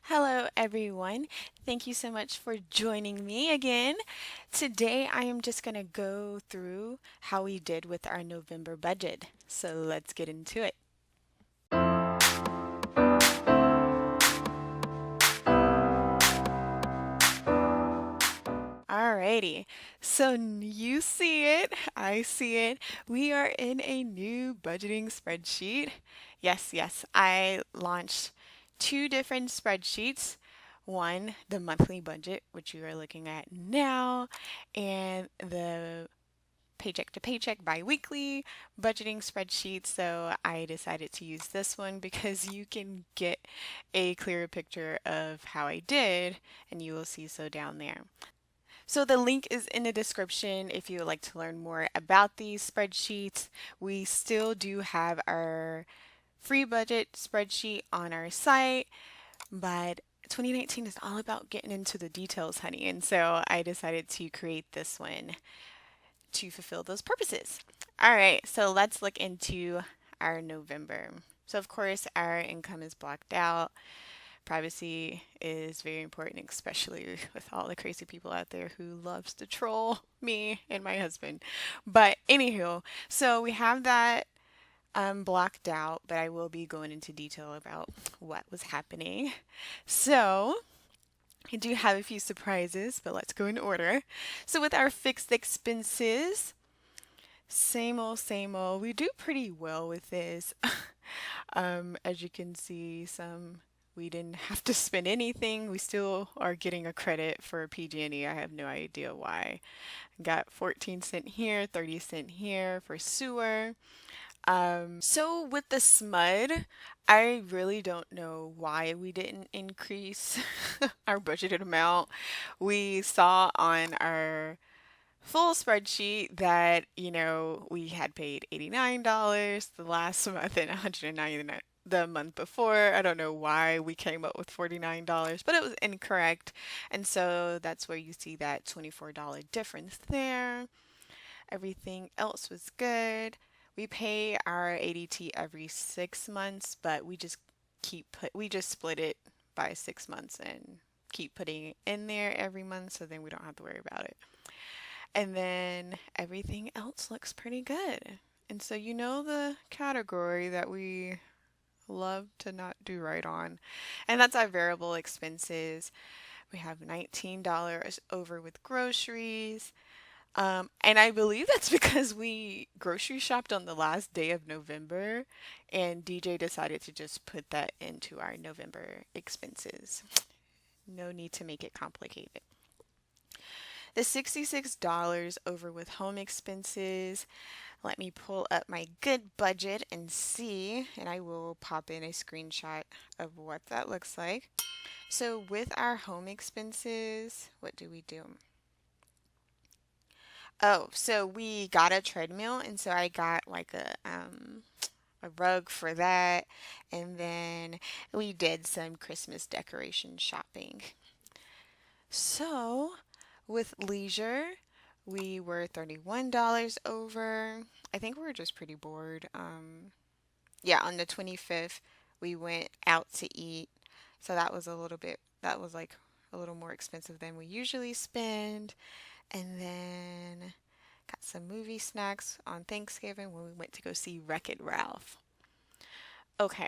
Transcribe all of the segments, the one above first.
Hello, everyone. Thank you so much for joining me again. Today, I am just going to go through how we did with our November budget. So let's get into it. Alrighty, so you see it, I see it. We are in a new budgeting spreadsheet. Yes, I launched two different spreadsheets. One, the monthly budget, which you are looking at now, and the paycheck to paycheck biweekly budgeting spreadsheet. So I decided to use this one because you can get a clearer picture of how I did, and you will see so down there. So the link is in the description if you would like to learn more about these spreadsheets. We still do have our free budget spreadsheet on our site, but 2019 is all about getting into the details, honey. And so I decided to create this one to fulfill those purposes. All right, so let's look into our November. So, of course, our income is blocked out. Privacy is very important, especially with all the crazy people out there who loves to troll me and my husband. But anywho, so we have that blocked out, but I will be going into detail about what was happening. So I do have a few surprises, but let's go in order. So with our fixed expenses, same old, same old. We do pretty well with this. As you can see, we didn't have to spend anything. We still are getting a credit for PG&E. I have no idea why. Got 14 cents here, 30 cents here for sewer. So with the SMUD, I really don't know why we didn't increase our budgeted amount. We saw on our full spreadsheet that, we had paid $89 the last month and 199 the month before. I don't know why we came up with $49, but it was incorrect. And so that's where you see that $24 difference there. Everything else was good. We pay our ADT every 6 months, but we just split it by 6 months and keep putting it in there every month so then we don't have to worry about it. And then everything else looks pretty good. And so you know the category that we love to not do right on, and that's our variable expenses. We have $19 over with groceries. And I believe that's because we grocery shopped on the last day of November, and DJ decided to just put that into our November expenses. No need to make it complicated. The $66 over with home expenses. Let me pull up my good budget and see, and I will pop in a screenshot of what that looks like. So with our home expenses, what do we do? Oh, so we got a treadmill, and so I got like a rug for that, and then we did some Christmas decoration shopping. So with leisure, we were $31 over. I think we were just pretty bored. Yeah, on the 25th, we went out to eat. So that was like a little more expensive than we usually spend. And then got some movie snacks on Thanksgiving when we went to go see Wreck-It Ralph. Okay,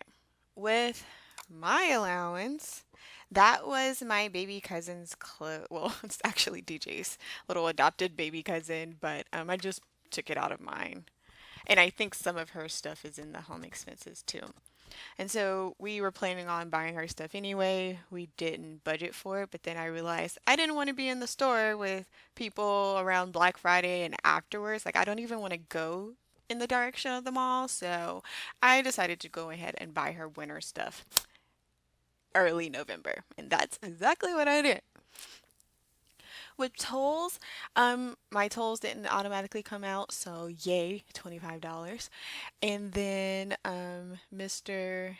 with my allowance, that was my baby cousin's clothes. Well, it's actually DJ's little adopted baby cousin, but I just took it out of mine. And I think some of her stuff is in the home expenses too. And so we were planning on buying her stuff anyway. We didn't budget for it, but then I realized I didn't want to be in the store with people around Black Friday and afterwards. Like, I don't even want to go in the direction of the mall. So I decided to go ahead and buy her winter stuff early November. And that's exactly what I did. With tolls, my tolls didn't automatically come out, so yay, $25. And then Mr.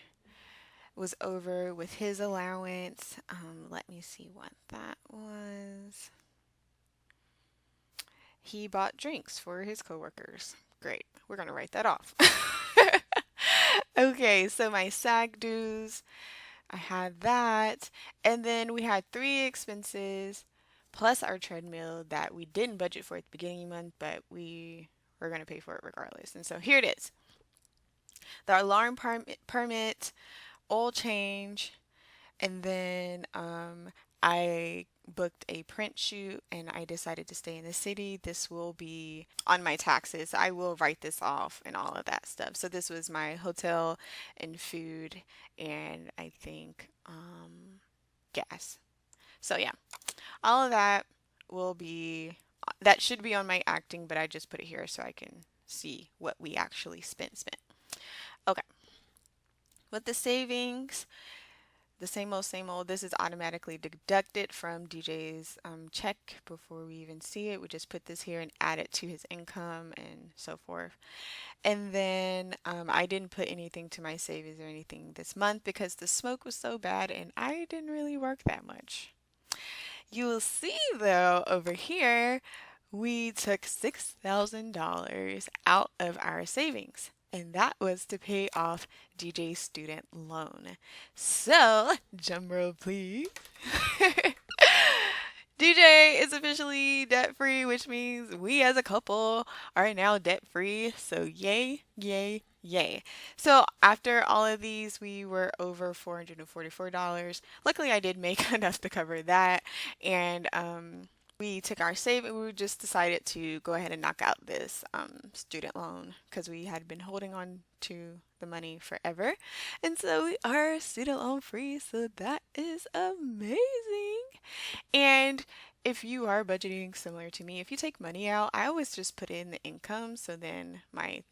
was over with his allowance. Let me see what that was. He bought drinks for his coworkers. Great. We're going to write that off. Okay, so my SAG dues. I had that. And then we had three expenses plus our treadmill that we didn't budget for at the beginning of the month, but we were going to pay for it regardless. And so here it is: the alarm permit, oil change, and then I booked a print shoot and I decided to stay in the city. This will be on my taxes. I will write this off and all of that stuff. So this was my hotel and food and I think gas. So yeah, all of that will be that should be on my acting, but I just put it here so I can see what we actually spent. Okay. With the savings, the same old. This is automatically deducted from DJ's check before we even see it. We just put this here and add it to his income and so forth. And then I didn't put anything to my savings or anything this month because the smoke was so bad and I didn't really work that much. You will see though over here, we took $6,000 out of our savings. And that was to pay off DJ's student loan. So, drum roll please. DJ is officially debt free, which means we as a couple are now debt free. So, yay, yay, yay. So, after all of these, we were over $444. Luckily, I did make enough to cover that. And, we took our save and we just decided to go ahead and knock out this student loan because we had been holding on to the money forever. And so we are student loan free. So that is amazing. And if you are budgeting similar to me, if you take money out, I always just put in the income so then my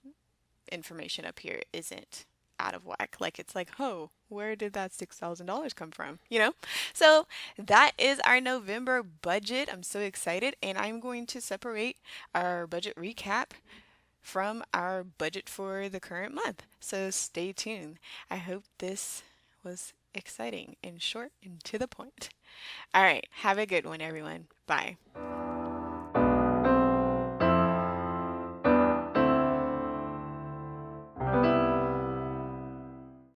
information up here isn't out of whack. Like it's like, oh, where did that $6,000 come from? You know? So that is our November budget. I'm so excited. And I'm going to separate our budget recap from our budget for the current month. So stay tuned. I hope this was exciting and short and to the point. All right. Have a good one, everyone. Bye.